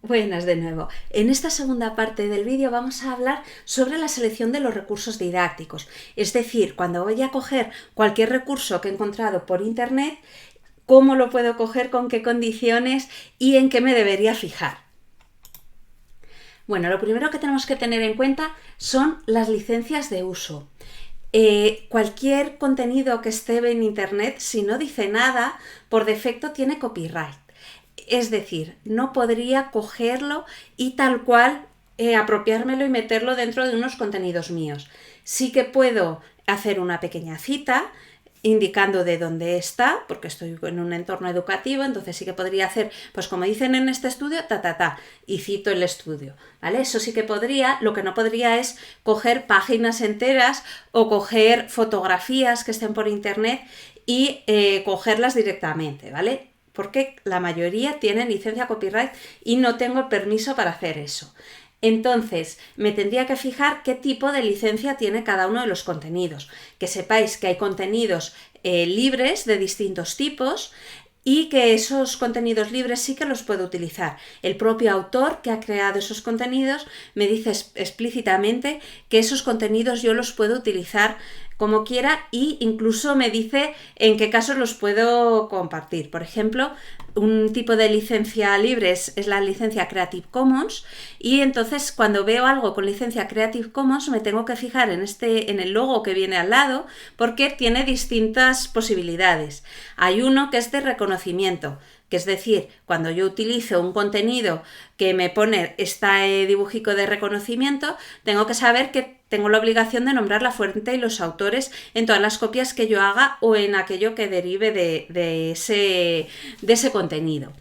Buenas de nuevo. En esta segunda parte del vídeo vamos a hablar sobre la selección de los recursos didácticos. Es decir, cuando voy a coger cualquier recurso que he encontrado por internet, cómo lo puedo coger, con qué condiciones y en qué me debería fijar. Bueno, lo primero que tenemos que tener en cuenta son las licencias de uso. Cualquier contenido que esté en internet, si no dice nada, por defecto tiene copyright. Es decir, no podría cogerlo y tal cual apropiármelo y meterlo dentro de unos contenidos míos. Sí que puedo hacer una pequeña cita indicando de dónde está, porque estoy en un entorno educativo, entonces sí que podría hacer, pues como dicen en este estudio, y cito el estudio, ¿vale? Eso sí que podría. Lo que no podría es coger páginas enteras o coger fotografías que estén por internet y cogerlas directamente, ¿vale? Porque la mayoría tienen licencia copyright y no tengo el permiso para hacer eso. Entonces, me tendría que fijar qué tipo de licencia tiene cada uno de los contenidos. Que sepáis que hay contenidos libres de distintos tipos y que esos contenidos libres sí que los puedo utilizar. El propio autor que ha creado esos contenidos me dice explícitamente que esos contenidos yo los puedo utilizar como quiera e incluso me dice en qué casos los puedo compartir. Por ejemplo, un tipo de licencia libre es la licencia Creative Commons, y entonces cuando veo algo con licencia Creative Commons me tengo que fijar en el logo que viene al lado, porque tiene distintas posibilidades. Hay uno que es de reconocimiento, que es decir, cuando yo utilizo un contenido que me pone este dibujico de reconocimiento, tengo que saber que tengo la obligación de nombrar la fuente y los autores en todas las copias que yo haga o en aquello que derive de ese contenido.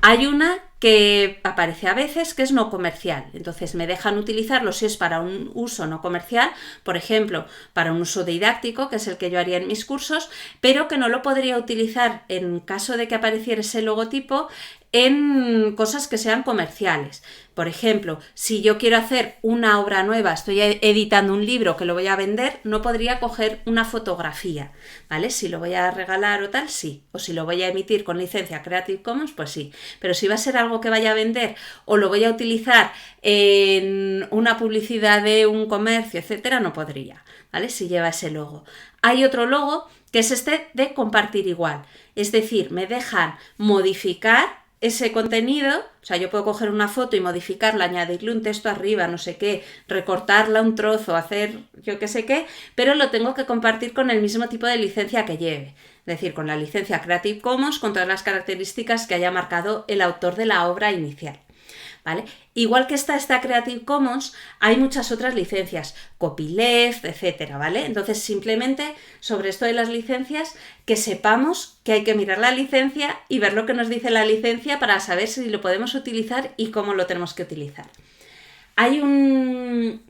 Hay una que aparece a veces que es no comercial, entonces me dejan utilizarlo si es para un uso no comercial, por ejemplo, para un uso didáctico, que es el que yo haría en mis cursos, pero que no lo podría utilizar en caso de que apareciera ese logotipo en cosas que sean comerciales. Por ejemplo, si yo quiero hacer una obra nueva, estoy editando un libro que lo voy a vender, no podría coger una fotografía, ¿vale? Si lo voy a regalar o tal, sí. O si lo voy a emitir con licencia Creative Commons, pues sí. Pero si va a ser algo que vaya a vender o lo voy a utilizar en una publicidad de un comercio, etcétera, no podría, ¿vale? Si lleva ese logo. Hay otro logo que es este de compartir igual. Es decir, me dejan modificar ese contenido, o sea, yo puedo coger una foto y modificarla, añadirle un texto arriba, no sé qué, recortarla un trozo, hacer yo qué sé qué, pero lo tengo que compartir con el mismo tipo de licencia que lleve. Es decir, con la licencia Creative Commons, con todas las características que haya marcado el autor de la obra inicial, ¿vale? Igual que está esta Creative Commons, hay muchas otras licencias, copyleft, etcétera, ¿vale? Entonces, simplemente sobre esto de las licencias, que sepamos que hay que mirar la licencia y ver lo que nos dice la licencia para saber si lo podemos utilizar y cómo lo tenemos que utilizar. Hay un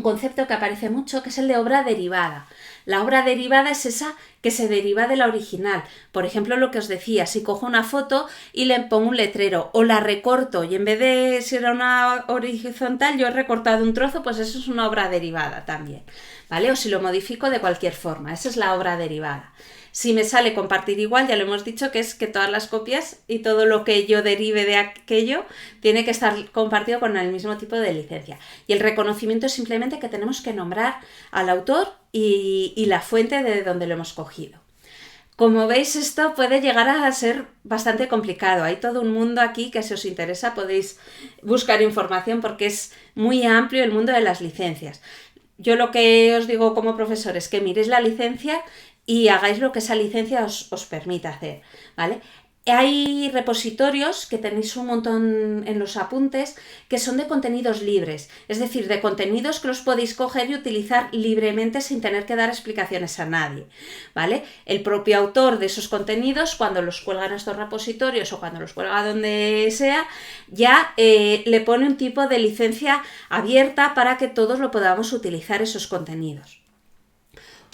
concepto que aparece mucho, que es el de obra derivada. La obra derivada es esa que se deriva de la original. Por ejemplo, lo que os decía, si cojo una foto y le pongo un letrero o la recorto y en vez de si era una horizontal yo he recortado un trozo, pues eso es una obra derivada también, ¿vale? O si lo modifico de cualquier forma, esa es la obra derivada. Si me sale compartir igual, ya lo hemos dicho, que es que todas las copias y todo lo que yo derive de aquello tiene que estar compartido con el mismo tipo de licencia. Y el reconocimiento es simplemente que tenemos que nombrar al autor y la fuente de donde lo hemos cogido. Como veis, esto puede llegar a ser bastante complicado. Hay todo un mundo aquí que, si os interesa, podéis buscar información porque es muy amplio el mundo de las licencias. Yo lo que os digo como profesor es que miréis la licencia y hagáis lo que esa licencia os permita hacer, ¿vale? Hay repositorios que tenéis un montón en los apuntes que son de contenidos libres, es decir, de contenidos que los podéis coger y utilizar libremente sin tener que dar explicaciones a nadie, ¿vale? El propio autor de esos contenidos, cuando los cuelga en estos repositorios o cuando los cuelga donde sea, ya le pone un tipo de licencia abierta para que todos lo podamos utilizar esos contenidos.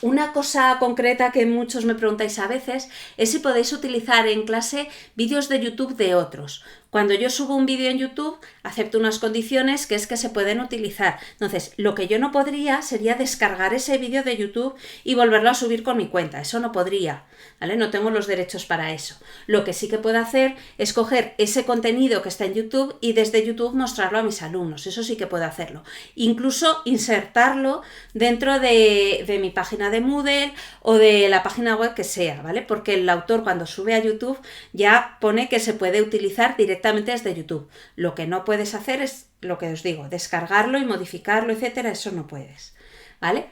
Una cosa concreta que muchos me preguntáis a veces es si podéis utilizar en clase vídeos de YouTube de otros. Cuando yo subo un vídeo en YouTube, acepto unas condiciones que es que se pueden utilizar. Entonces, lo que yo no podría sería descargar ese vídeo de YouTube y volverlo a subir con mi cuenta. Eso no podría, ¿vale? No tengo los derechos para eso. Lo que sí que puedo hacer es coger ese contenido que está en YouTube y desde YouTube mostrarlo a mis alumnos. Eso sí que puedo hacerlo. Incluso insertarlo dentro de mi página de Moodle o de la página web que sea, ¿vale? Porque el autor cuando sube a YouTube ya pone que se puede utilizar directamente desde YouTube. Lo que no puedes hacer es lo que os digo, descargarlo y modificarlo, etcétera, eso no puedes, ¿vale?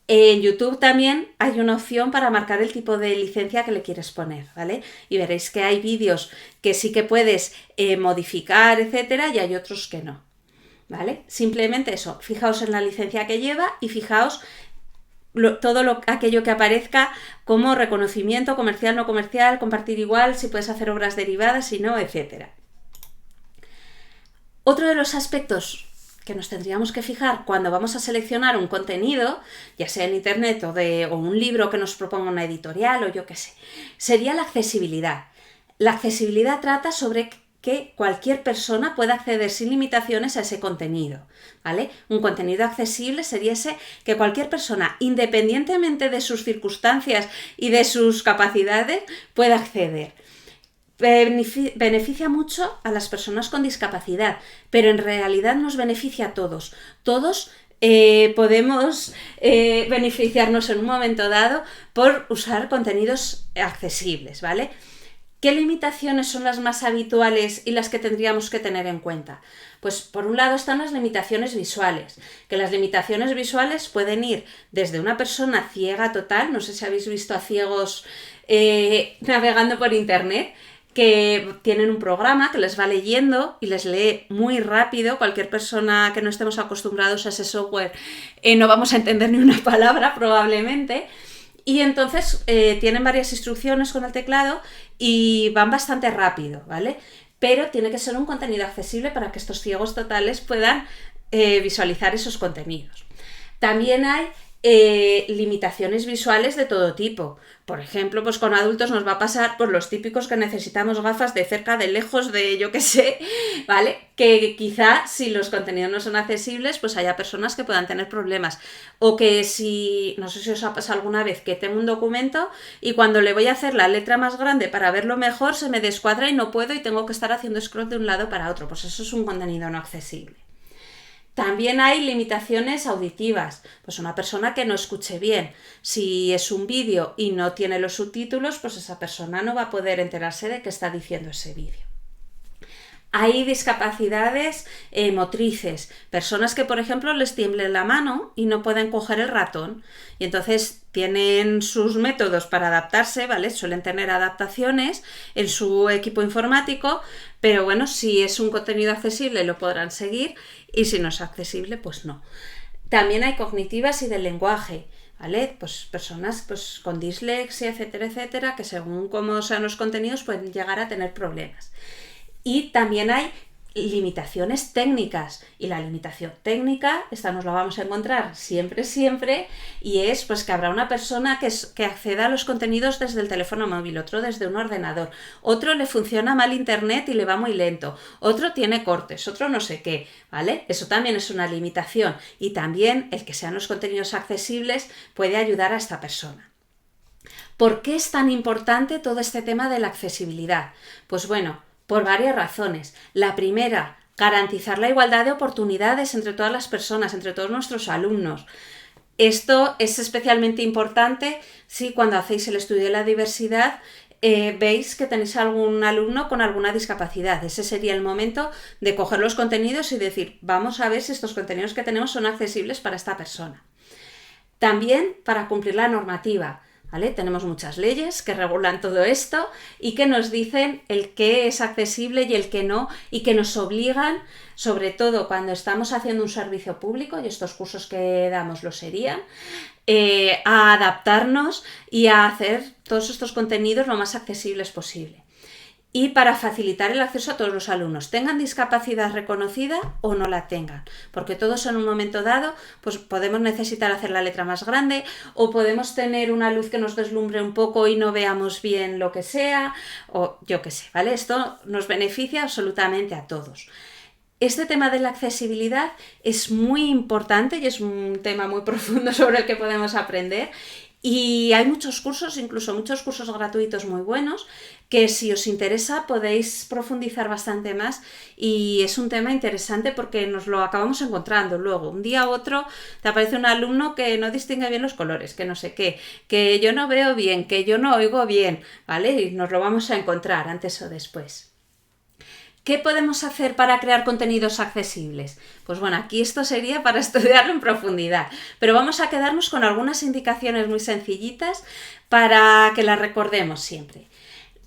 En YouTube también hay una opción para marcar el tipo de licencia que le quieres poner, ¿vale? Y veréis que hay vídeos que sí que puedes modificar, etcétera, y hay otros que no, ¿vale? Simplemente eso, fijaos en la licencia que lleva y fijaos aquello que aparezca como reconocimiento comercial, no comercial, compartir igual, si puedes hacer obras derivadas, si no, etcétera. Otro de los aspectos que nos tendríamos que fijar cuando vamos a seleccionar un contenido, ya sea en internet o un libro que nos proponga una editorial o yo qué sé, sería la accesibilidad. La accesibilidad trata sobre que cualquier persona pueda acceder sin limitaciones a ese contenido, ¿vale? Un contenido accesible sería ese que cualquier persona, independientemente de sus circunstancias y de sus capacidades, pueda acceder. Beneficia mucho a las personas con discapacidad, pero en realidad nos beneficia a todos. Todos podemos beneficiarnos en un momento dado por usar contenidos accesibles, ¿vale? ¿Qué limitaciones son las más habituales y las que tendríamos que tener en cuenta? Pues por un lado están las limitaciones visuales, que las limitaciones visuales pueden ir desde una persona ciega total, no sé si habéis visto a ciegos navegando por internet, que tienen un programa que les va leyendo y les lee muy rápido. Cualquier persona que no estemos acostumbrados a ese software no vamos a entender ni una palabra probablemente. Y entonces tienen varias instrucciones con el teclado y van bastante rápido, ¿vale? Pero tiene que ser un contenido accesible para que estos ciegos totales puedan visualizar esos contenidos. También hay limitaciones visuales de todo tipo. Por ejemplo, pues con adultos nos va a pasar por los típicos que necesitamos gafas de cerca, de lejos, de yo qué sé, ¿vale? Que quizá si los contenidos no son accesibles, pues haya personas que puedan tener problemas. O que si, no sé si os ha pasado alguna vez, que tengo un documento y cuando le voy a hacer la letra más grande para verlo mejor, se me descuadra y no puedo y tengo que estar haciendo scroll de un lado para otro. Pues eso es un contenido no accesible. También hay limitaciones auditivas, pues una persona que no escuche bien. Si es un vídeo y no tiene los subtítulos, pues esa persona no va a poder enterarse de qué está diciendo ese vídeo. Hay discapacidades motrices, personas que por ejemplo les tiemble la mano y no pueden coger el ratón y entonces tienen sus métodos para adaptarse, ¿vale? Suelen tener adaptaciones en su equipo informático, pero bueno, si es un contenido accesible lo podrán seguir y si no es accesible, pues no. También hay cognitivas y del lenguaje, ¿vale? Pues personas pues, con dislexia, etcétera, etcétera, que según cómo sean los contenidos pueden llegar a tener problemas. Y también hay limitaciones técnicas y la limitación técnica, esta nos la vamos a encontrar siempre, y es pues que habrá una persona que acceda a los contenidos desde el teléfono móvil, otro desde un ordenador, otro le funciona mal internet y le va muy lento, otro tiene cortes, otro no sé qué, ¿vale? Eso también es una limitación y también el que sean los contenidos accesibles puede ayudar a esta persona. ¿Por qué es tan importante todo este tema de la accesibilidad? Pues bueno, por varias razones. La primera, garantizar la igualdad de oportunidades entre todas las personas, entre todos nuestros alumnos. Esto es especialmente importante si cuando hacéis el estudio de la diversidad veis que tenéis algún alumno con alguna discapacidad. Ese sería el momento de coger los contenidos y decir, vamos a ver si estos contenidos que tenemos son accesibles para esta persona. También para cumplir la normativa. ¿Vale? Tenemos muchas leyes que regulan todo esto y que nos dicen el que es accesible y el que no y que nos obligan, sobre todo cuando estamos haciendo un servicio público, y estos cursos que damos lo serían, a adaptarnos y a hacer todos estos contenidos lo más accesibles posible. y para facilitar el acceso a todos los alumnos, tengan discapacidad reconocida o no la tengan, porque todos en un momento dado pues podemos necesitar hacer la letra más grande o podemos tener una luz que nos deslumbre un poco y no veamos bien lo que sea, o yo qué sé, ¿vale? Esto nos beneficia absolutamente a todos. Este tema de la accesibilidad es muy importante y es un tema muy profundo sobre el que podemos aprender. Y hay muchos cursos, incluso muchos cursos gratuitos muy buenos, que si os interesa podéis profundizar bastante más y es un tema interesante porque nos lo acabamos encontrando luego. Un día u otro te aparece un alumno que no distingue bien los colores, que no sé qué, que yo no veo bien, que yo no oigo bien, ¿vale? Y nos lo vamos a encontrar antes o después. ¿Qué podemos hacer para crear contenidos accesibles? Pues bueno, aquí esto sería para estudiarlo en profundidad, pero vamos a quedarnos con algunas indicaciones muy sencillitas para que las recordemos siempre.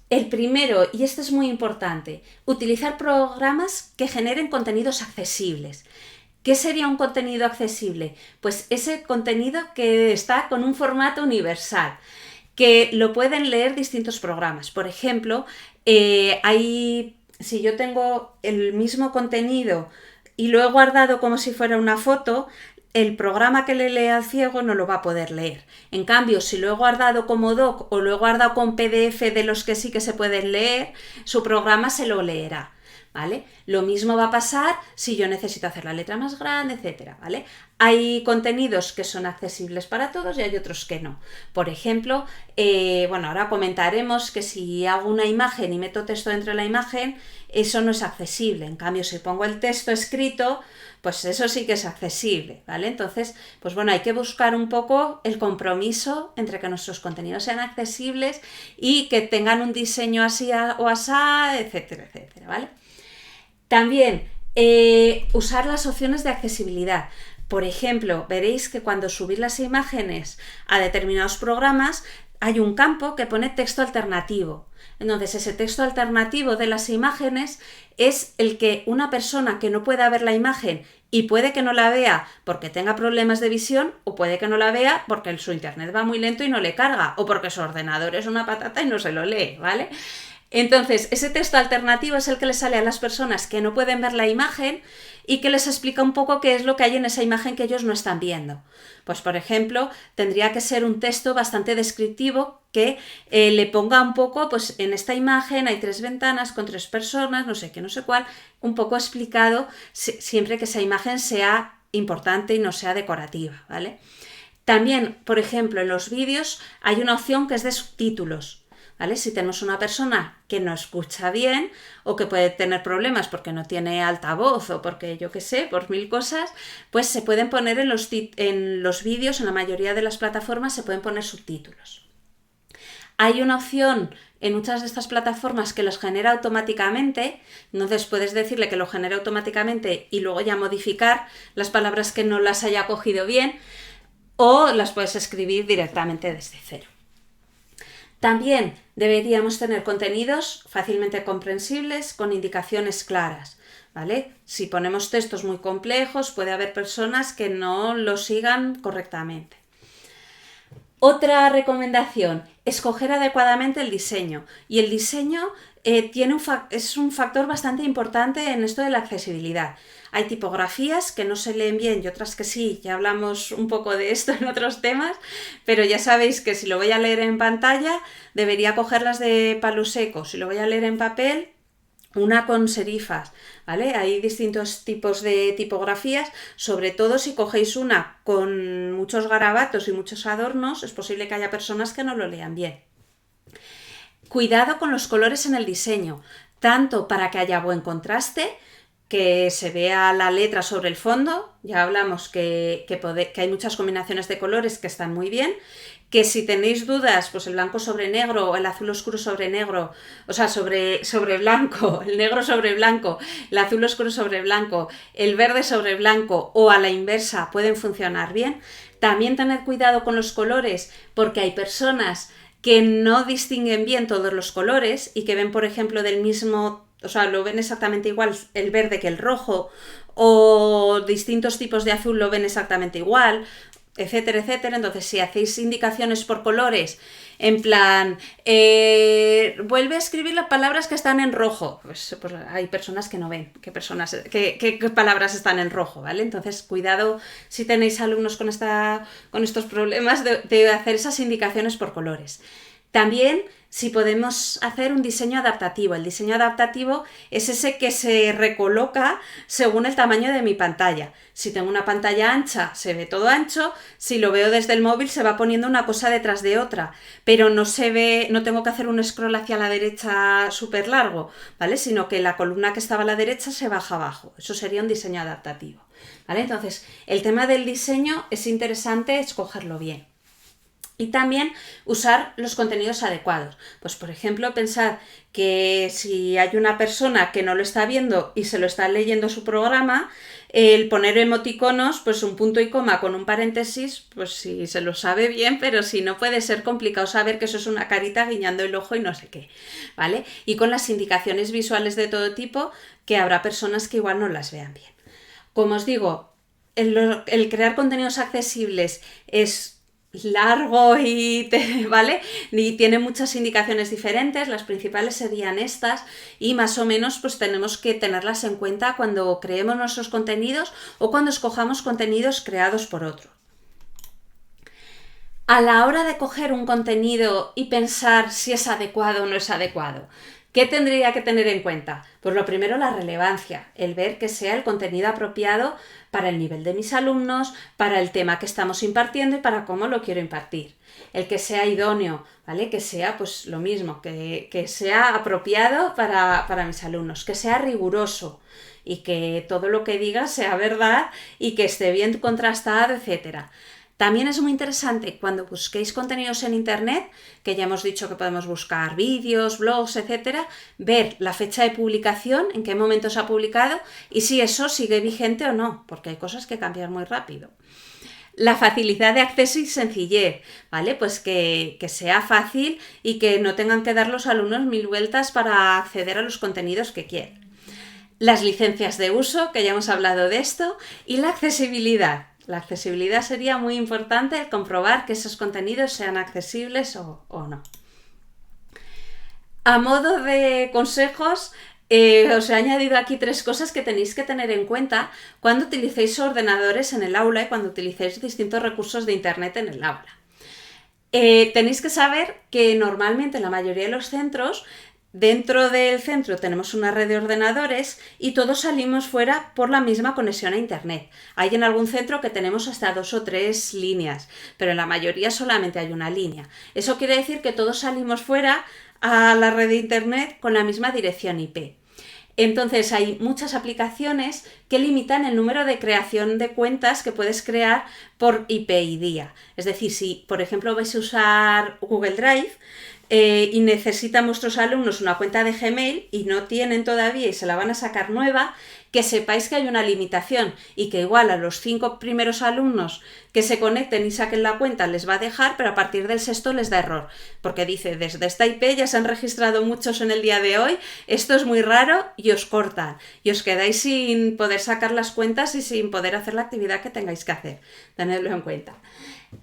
El primero, y este es muy importante, utilizar programas que generen contenidos accesibles. ¿Qué sería un contenido accesible? Pues ese contenido que está con un formato universal, que lo pueden leer distintos programas. Por ejemplo, si yo tengo el mismo contenido y lo he guardado como si fuera una foto, el programa que le lea al ciego no lo va a poder leer. En cambio, si lo he guardado como doc o lo he guardado con PDF de los que sí que se pueden leer, su programa se lo leerá, ¿vale? Lo mismo va a pasar si yo necesito hacer la letra más grande, etcétera, ¿vale? Hay contenidos que son accesibles para todos y hay otros que no. Por ejemplo, ahora comentaremos que si hago una imagen y meto texto dentro de la imagen, eso no es accesible. En cambio, si pongo el texto escrito, pues eso sí que es accesible, ¿vale? Entonces, pues bueno, hay que buscar un poco el compromiso entre que nuestros contenidos sean accesibles y que tengan un diseño así o asá, etcétera, etcétera, ¿vale? También, usar las opciones de accesibilidad. Por ejemplo, veréis que cuando subís las imágenes a determinados programas hay un campo que pone texto alternativo. Entonces, ese texto alternativo de las imágenes es el que una persona que no pueda ver la imagen y puede que no la vea porque tenga problemas de visión o puede que no la vea porque su internet va muy lento y no le carga o porque su ordenador es una patata y no se lo lee, ¿vale? Entonces, ese texto alternativo es el que le sale a las personas que no pueden ver la imagen y que les explica un poco qué es lo que hay en esa imagen que ellos no están viendo. Pues, por ejemplo, tendría que ser un texto bastante descriptivo que le ponga un poco, pues en esta imagen hay 3 ventanas con 3 personas, no sé qué, no sé cuál, un poco explicado siempre que esa imagen sea importante y no sea decorativa, ¿vale? También, por ejemplo, en los vídeos hay una opción que es de subtítulos. ¿Vale? Si tenemos una persona que no escucha bien o que puede tener problemas porque no tiene altavoz o porque yo qué sé, por 1000 cosas, pues se pueden poner en los vídeos, en la mayoría de las plataformas se pueden poner subtítulos. Hay una opción en muchas de estas plataformas que los genera automáticamente, entonces puedes decirle que lo genere automáticamente y luego ya modificar las palabras que no las haya cogido bien o las puedes escribir directamente desde cero. También deberíamos tener contenidos fácilmente comprensibles con indicaciones claras, ¿vale? Si ponemos textos muy complejos, puede haber personas que no lo sigan correctamente. Otra recomendación, escoger adecuadamente el diseño. Y el diseño es un factor bastante importante en esto de la accesibilidad. Hay tipografías que no se leen bien y otras que sí, ya hablamos un poco de esto en otros temas, pero ya sabéis que si lo voy a leer en pantalla, debería cogerlas de palo seco. Si lo voy a leer en papel, una con serifas, ¿vale? Hay distintos tipos de tipografías, sobre todo si cogéis una con muchos garabatos y muchos adornos, es posible que haya personas que no lo lean bien. Cuidado con los colores en el diseño, tanto para que haya buen contraste, que se vea la letra sobre el fondo, ya hablamos que hay muchas combinaciones de colores que están muy bien, que si tenéis dudas, pues el blanco sobre negro o el azul oscuro sobre negro, o sea, sobre blanco, el negro sobre blanco, el azul oscuro sobre blanco, el verde sobre blanco o a la inversa pueden funcionar bien. También tened cuidado con los colores porque hay personas que no distinguen bien todos los colores y que ven, por ejemplo, del mismo, o sea, lo ven exactamente igual el verde que el rojo o distintos tipos de azul lo ven exactamente igual. etcétera, etcétera. Entonces, si hacéis indicaciones por colores, en plan, vuelve a escribir las palabras que están en rojo, pues hay personas que no ven qué palabras están en rojo, ¿vale? Entonces, cuidado si tenéis alumnos con estos problemas de hacer esas indicaciones por colores. También, si podemos hacer un diseño adaptativo. El diseño adaptativo es ese que se recoloca según el tamaño de mi pantalla. Si tengo una pantalla ancha, se ve todo ancho. Si lo veo desde el móvil, se va poniendo una cosa detrás de otra. Pero no se ve, no tengo que hacer un scroll hacia la derecha súper largo, ¿vale? Sino que la columna que estaba a la derecha se baja abajo. Eso sería un diseño adaptativo, ¿vale? Entonces, el tema del diseño es interesante escogerlo bien. Y también usar los contenidos adecuados. Pues, por ejemplo, pensad que si hay una persona que no lo está viendo y se lo está leyendo su programa, el poner emoticonos, pues un punto y coma con un paréntesis, pues si se lo sabe bien, pero si no puede ser complicado saber que eso es una carita guiñando el ojo y no sé qué, ¿vale? Y con las indicaciones visuales de todo tipo, que habrá personas que igual no las vean bien. Como os digo, el crear contenidos accesibles es largo ¿vale? Y tiene muchas indicaciones diferentes, las principales serían estas y más o menos pues tenemos que tenerlas en cuenta cuando creemos nuestros contenidos o cuando escojamos contenidos creados por otros. A la hora de coger un contenido y pensar si es adecuado o no es adecuado, ¿qué tendría que tener en cuenta? Pues lo primero, la relevancia, el ver que sea el contenido apropiado para el nivel de mis alumnos, para el tema que estamos impartiendo y para cómo lo quiero impartir. El que sea idóneo, ¿vale? Que sea pues lo mismo, que sea apropiado para mis alumnos, que sea riguroso y que todo lo que diga sea verdad y que esté bien contrastado, etcétera. También es muy interesante cuando busquéis contenidos en internet, que ya hemos dicho que podemos buscar vídeos, blogs, etcétera, ver la fecha de publicación, en qué momento se ha publicado y si eso sigue vigente o no, porque hay cosas que cambian muy rápido. La facilidad de acceso y sencillez, ¿vale? Pues que sea fácil y que no tengan que dar los alumnos 1000 vueltas para acceder a los contenidos que quieren. Las licencias de uso, que ya hemos hablado de esto, y la accesibilidad. La accesibilidad sería muy importante, el comprobar que esos contenidos sean accesibles o no. A modo de consejos, os he añadido aquí 3 cosas que tenéis que tener en cuenta cuando utilicéis ordenadores en el aula y cuando utilicéis distintos recursos de internet en el aula. Tenéis que saber que normalmente en la mayoría de los centros, dentro del centro tenemos una red de ordenadores y todos salimos fuera por la misma conexión a internet. Hay en algún centro que tenemos hasta 2 o 3 líneas, pero en la mayoría solamente hay una línea. Eso quiere decir que todos salimos fuera a la red de internet con la misma dirección IP. Entonces hay muchas aplicaciones que limitan el número de creación de cuentas que puedes crear por IP y día. Es decir, si por ejemplo vais a usar Google Drive, y necesitan vuestros alumnos una cuenta de Gmail y no tienen todavía y se la van a sacar nueva, que sepáis que hay una limitación y que igual a los 5 primeros alumnos que se conecten y saquen la cuenta les va a dejar, pero a partir del 6º les da error, porque dice, desde esta IP ya se han registrado muchos en el día de hoy, esto es muy raro y os cortan y os quedáis sin poder sacar las cuentas y sin poder hacer la actividad que tengáis que hacer. Tenedlo en cuenta.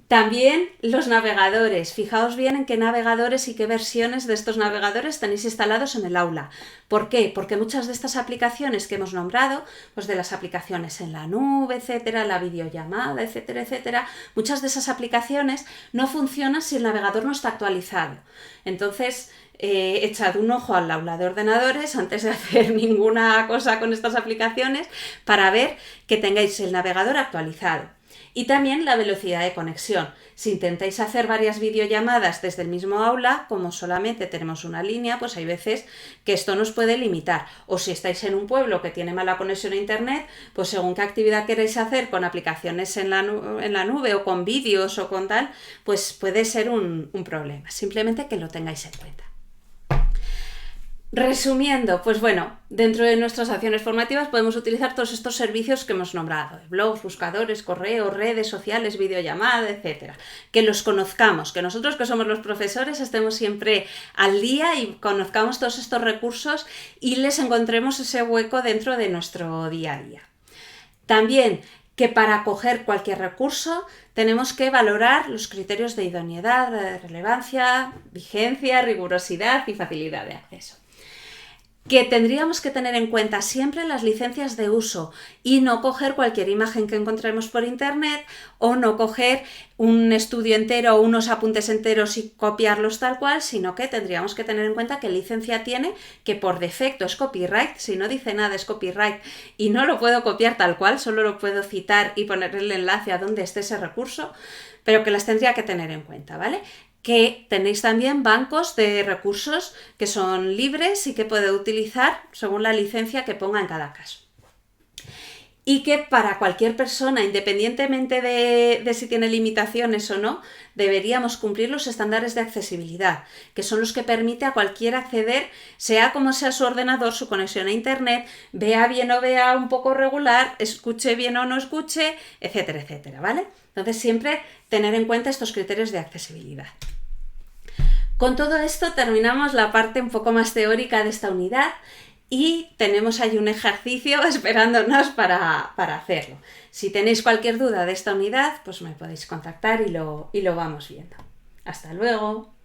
También los navegadores. Fijaos bien en qué navegadores y qué versiones de estos navegadores tenéis instalados en el aula. ¿Por qué? Porque muchas de estas aplicaciones que hemos nombrado, pues de las aplicaciones en la nube, etcétera, la videollamada, etcétera, etcétera, muchas de esas aplicaciones no funcionan si el navegador no está actualizado. Entonces, echad un ojo al aula de ordenadores antes de hacer ninguna cosa con estas aplicaciones para ver que tengáis el navegador actualizado. Y también la velocidad de conexión. Si intentáis hacer varias videollamadas desde el mismo aula, como solamente tenemos una línea, pues hay veces que esto nos puede limitar. O si estáis en un pueblo que tiene mala conexión a internet, pues según qué actividad queréis hacer con aplicaciones en la nube o con vídeos o con tal, pues puede ser un problema. Simplemente que lo tengáis en cuenta. Resumiendo, pues bueno, dentro de nuestras acciones formativas podemos utilizar todos estos servicios que hemos nombrado, blogs, buscadores, correos, redes sociales, videollamada, etcétera. Que los conozcamos, que nosotros que somos los profesores estemos siempre al día y conozcamos todos estos recursos y les encontremos ese hueco dentro de nuestro día a día. También que para acoger cualquier recurso tenemos que valorar los criterios de idoneidad, relevancia, vigencia, rigurosidad y facilidad de acceso. Que tendríamos que tener en cuenta siempre las licencias de uso y no coger cualquier imagen que encontremos por internet o no coger un estudio entero o unos apuntes enteros y copiarlos tal cual, sino que tendríamos que tener en cuenta qué licencia tiene, que por defecto es copyright, si no dice nada es copyright y no lo puedo copiar tal cual, solo lo puedo citar y poner el enlace a donde esté ese recurso, pero que las tendría que tener en cuenta, ¿vale? Que tenéis también bancos de recursos que son libres y que puede utilizar según la licencia que ponga en cada caso. Y que para cualquier persona, independientemente de si tiene limitaciones o no, deberíamos cumplir los estándares de accesibilidad, que son los que permite a cualquiera acceder, sea como sea su ordenador, su conexión a internet, vea bien o vea un poco regular, escuche bien o no escuche, etcétera, etcétera, ¿vale? Entonces siempre tener en cuenta estos criterios de accesibilidad. Con todo esto terminamos la parte un poco más teórica de esta unidad y tenemos ahí un ejercicio esperándonos para hacerlo. Si tenéis cualquier duda de esta unidad, pues me podéis contactar y lo vamos viendo. ¡Hasta luego!